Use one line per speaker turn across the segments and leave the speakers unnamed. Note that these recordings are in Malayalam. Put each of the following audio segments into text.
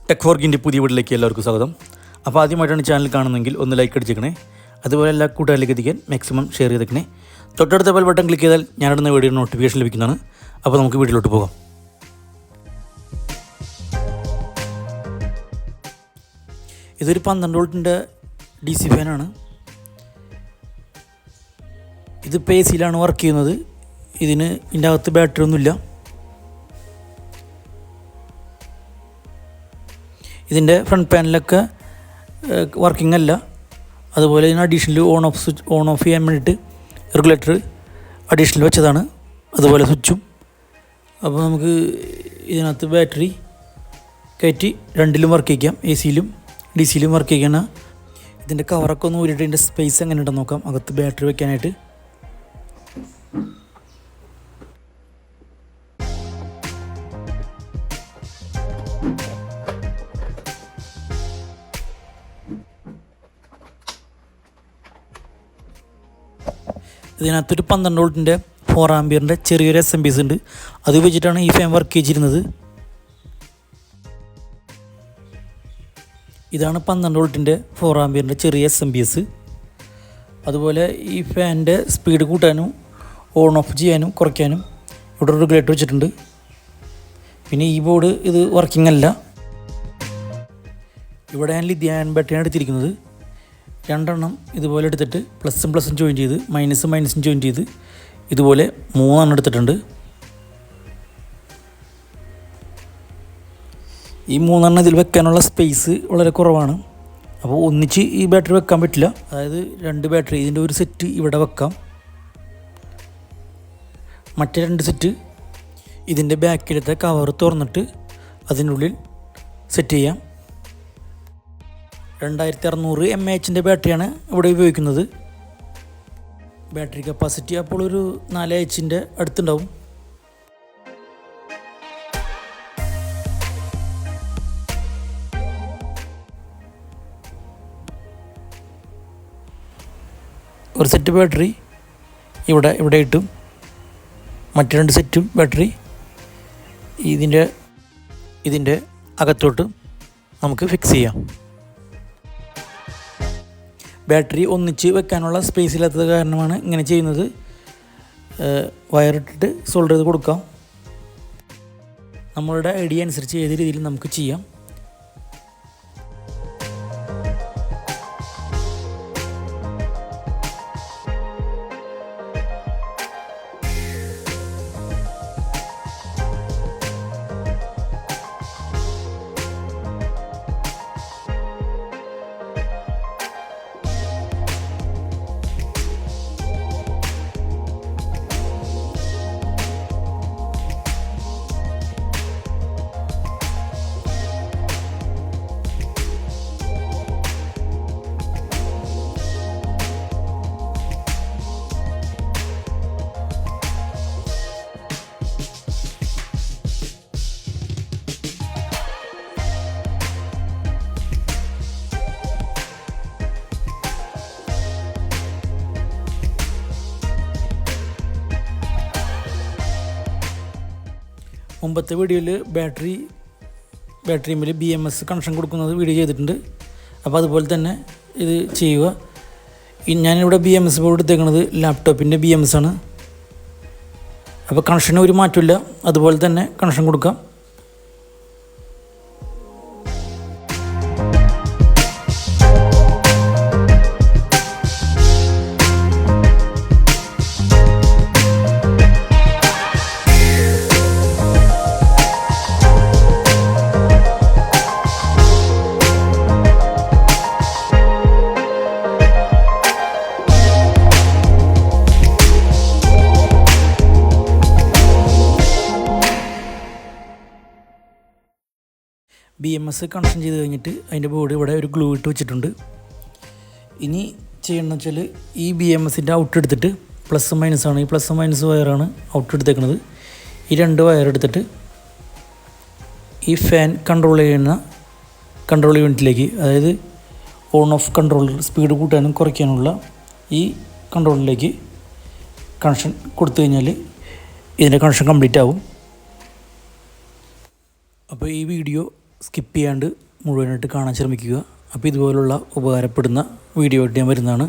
ടെക് ഫോർക്കിൻ്റെ പുതിയ വീട്ടിലേക്ക് എല്ലാവർക്കും സ്വാഗതം. അപ്പോൾ ആദ്യമായിട്ടാണ് ചാനൽ കാണുന്നതെങ്കിൽ ഒന്ന് ലൈക്ക് അടിച്ചേക്കണേ. അതുപോലെ എല്ലാ കൂട്ടുകാരിലേക്ക് എത്തിക്കാൻ മാക്സിമം ഷെയർ ചെയ്തേക്കണേ. തൊട്ടടുത്ത ബെൽ ബട്ടൺ ക്ലിക്ക് ചെയ്താൽ ഞാനിടുന്ന വീഡിയോ നോട്ടിഫിക്കേഷൻ ലഭിക്കുന്നതാണ്. അപ്പോൾ നമുക്ക് വീട്ടിലോട്ട് പോകാം. ഇതൊരു 12 വോൾട്ടിൻ്റെ DC ഫാനാണ്. ഇതിപ്പോൾ AC യിലാണ് വർക്ക് ചെയ്യുന്നത്. ഇതിൻ്റെ അകത്ത് ബാറ്ററി ഒന്നുമില്ല. ഇതിൻ്റെ ഫ്രണ്ട് പാനലൊക്കെ വർക്കിംഗ് അല്ല. അതുപോലെ ഇതിന് അഡീഷണൽ ഓൺ ഓഫ് ചെയ്യാൻ വേണ്ടിയിട്ട് റെഗുലേറ്റർ അഡീഷണൽ വെച്ചതാണ്. അതുപോലെ സ്വിച്ചും. അപ്പോൾ നമുക്ക് ഇതിനകത്ത് ബാറ്ററി കയറ്റി രണ്ടിലും വർക്ക് ചെയ്യിക്കാം. AC യിലും DC യിലും വർക്ക് ചെയ്യിക്കണം. ഇതിൻ്റെ കവറൊക്കെ ഒന്ന് ഊരിയിട്ട് ഇതിൻ്റെ സ്പേസ് എങ്ങനെ ഉണ്ടെന്ന് നോക്കാം അകത്ത് ബാറ്ററി വെക്കാനായിട്ട്. ഇതിനകത്തൊരു 12 വോൾട്ടിൻ്റെ 4 ആംപിയറിൻ്റെ ചെറിയൊരു SMPS ഉണ്ട്. അത് വെച്ചിട്ടാണ് ഈ ഫാൻ വർക്ക് ചെയ്തിരുന്നത്. ഇതാണ് 12 വോൾട്ടിൻ്റെ 4 ആംപിയറിൻ്റെ ചെറിയ SMPS. അതുപോലെ ഈ ഫാനിൻ്റെ സ്പീഡ് കൂട്ടാനും ഓൺ ഓഫ് ചെയ്യാനും കുറയ്ക്കാനും ഇവിടെ റെഗുലേറ്റർ വെച്ചിട്ടുണ്ട്. പിന്നെ ഈ ബോർഡ് ഇത് വർക്കിംഗ് അല്ല. ഇവിടെ ഞാൻ ലിഥിയം ബാറ്ററിയാണ് എടുത്തിരിക്കുന്നത്. 2 എണ്ണം ഇതുപോലെ എടുത്തിട്ട് പ്ലസും ജോയിൻ ചെയ്ത് മൈനസും ജോയിൻ ചെയ്ത് ഇതുപോലെ 3 എണ്ണം എടുത്തിട്ടുണ്ട്. ഈ 3 എണ്ണം ഇതിൽ വെക്കാനുള്ള സ്പേസ് വളരെ കുറവാണ്. അപ്പോൾ ഒന്നിച്ച് ഈ ബാറ്ററി വെക്കാൻ പറ്റില്ല. അതായത് 2 ബാറ്ററി ഇതിൻ്റെ ഒരു സെറ്റ് ഇവിടെ വെക്കാം. മറ്റേ 2 സെറ്റ് ഇതിൻ്റെ ബാക്കിലത്തെ കവർ തുറന്നിട്ട് അതിനുള്ളിൽ സെറ്റ് ചെയ്യാം. 2600 mAh ബാറ്ററിയാണ് ഇവിടെ ഉപയോഗിക്കുന്നത്. ബാറ്ററി കപ്പാസിറ്റി അപ്പോൾ ഒരു 4H അടുത്തുണ്ടാവും. ഒരു സെറ്റ് ബാറ്ററി ഇവിടെ ഇട്ടും മറ്റു 2 സെറ്റും ബാറ്ററി ഇതിൻ്റെ അകത്തോട്ട് നമുക്ക് ഫിക്സ് ചെയ്യാം. ബാറ്ററി ഒന്നിച്ച് വെക്കാനുള്ള സ്പേസ് ഇല്ലാത്തത് കാരണമാണ് ഇങ്ങനെ ചെയ്യുന്നത്. വയറിട്ടിട്ട് സോൾഡർ ചെയ്ത് കൊടുക്കാം. നമ്മളുടെ ഐഡിയ അനുസരിച്ച് ഏത് രീതിയിൽ നമുക്ക് ചെയ്യാം. മുമ്പത്തെ വീഡിയോയിൽ ബാറ്ററിയിൽ BMS കണക്ഷൻ കൊടുക്കുന്നത് വീഡിയോ ചെയ്തിട്ടുണ്ട്. അപ്പോൾ അതുപോലെ തന്നെ ഇത് ചെയ്യുക. ഞാനിവിടെ BMS ബോർഡ് എടുത്തേക്കുന്നത് ലാപ്ടോപ്പിൻ്റെ BMS ആണ്. അപ്പോൾ കണക്ഷന് ഒരു മാറ്റമില്ല. അതുപോലെ തന്നെ കണക്ഷൻ കൊടുക്കാം. BMS കണക്ഷൻ ചെയ്ത് കഴിഞ്ഞിട്ട് അതിൻ്റെ ബോർഡ് ഇവിടെ ഒരു ഗ്ലൂ ഇട്ട് വെച്ചിട്ടുണ്ട്. ഇനി ചെയ്യണമെന്ന് വെച്ചാൽ ഈ BMSൻ്റെ ഔട്ട് എടുത്തിട്ട് പ്ലസ് മൈനസാണ്, ഈ പ്ലസ് മൈനസ് വയറാണ് ഔട്ട് എടുത്തേക്കുന്നത്. ഈ 2 വയർ എടുത്തിട്ട് ഈ ഫാൻ കൺട്രോൾ യൂണിറ്റിലേക്ക്, അതായത് ഓൺ ഓഫ് കൺട്രോളർ സ്പീഡ് കൂട്ടാനും കുറയ്ക്കാനുള്ള ഈ കൺട്രോളിലേക്ക് കണക്ഷൻ കൊടുത്തു കഴിഞ്ഞാൽ ഇതിൻ്റെ കണക്ഷൻ കംപ്ലീറ്റ് ആവും. അപ്പോൾ ഈ വീഡിയോ സ്കിപ്പ് ചെയ്യാണ്ട് മുഴുവനായിട്ട് കാണാൻ ശ്രമിക്കുക. അപ്പോൾ ഇതുപോലുള്ള ഉപകാരപ്പെടുന്ന വീഡിയോ ആയിട്ട് ഞാൻ വരുന്നതാണ്.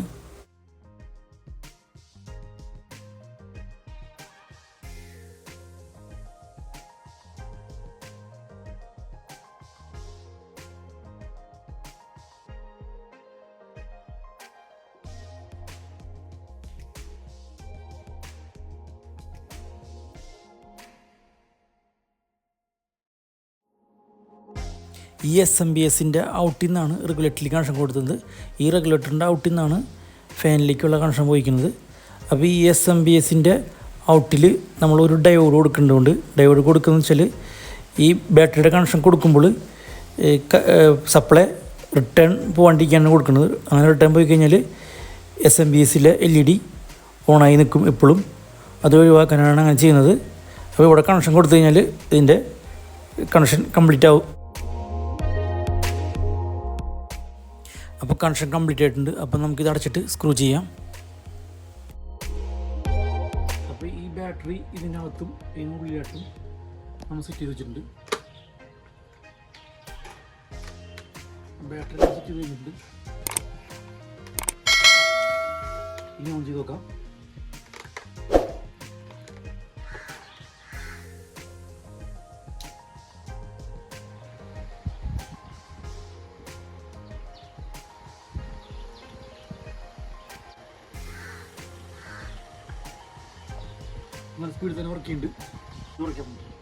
ഈ SMBSൻ്റെ ഔട്ടിൽ നിന്നാണ് റെഗുലേറ്ററിലേക്ക് കണക്ഷൻ കൊടുത്തത്. ഈ റെഗുലേറ്ററിൻ്റെ ഔട്ടിൽ നിന്നാണ് ഫാനിലേക്കുള്ള കണക്ഷൻ പോയിക്കുന്നത്. അപ്പോൾ ഈ SMBSൻ്റെ ഔട്ടിൽ നമ്മളൊരു ഡയോഡ് കൊടുക്കേണ്ടതുകൊണ്ട്, ഡയോഡ് കൊടുക്കുന്നതെന്ന് വെച്ചാൽ ഈ ബാറ്ററിയുടെ കണക്ഷൻ കൊടുക്കുമ്പോൾ സപ്ലൈ റിട്ടേൺ പോകാണ്ടിരിക്കാനാണ് കൊടുക്കുന്നത്. അങ്ങനെ റിട്ടേൺ പോയി കഴിഞ്ഞാൽ SMBSലെ LED ഓണായി നിൽക്കും എപ്പോഴും. അത് ഒഴിവാക്കാനാണ് അങ്ങനെ ചെയ്യുന്നത്. അപ്പോൾ ഇവിടെ കണക്ഷൻ കൊടുത്തു കഴിഞ്ഞാൽ ഇതിൻ്റെ കണക്ഷൻ കംപ്ലീറ്റ് ആവും. അപ്പോൾ കണക്ഷൻ കംപ്ലീറ്റ് ആയിട്ടുണ്ട്. അപ്പോൾ നമുക്കിത് അടച്ചിട്ട് സ്ക്രൂ ചെയ്യാം. അപ്പോൾ ഈ ബാറ്ററി ഇതിനകത്തും ഇതിനുള്ളിലായിട്ടും നമ്മൾ സെറ്റ് ചെയ്ത് വെച്ചിട്ടുണ്ട്. ബാറ്ററി സെറ്റ് ചെയ്ത് കഴിഞ്ഞിട്ടുണ്ട്. ഇനി ഓൺ ചെയ്ത് നോക്കാം. നല്ല സ്പീഡിൽ തന്നെ വർക്ക് ചെയ്യുന്നുണ്ട്.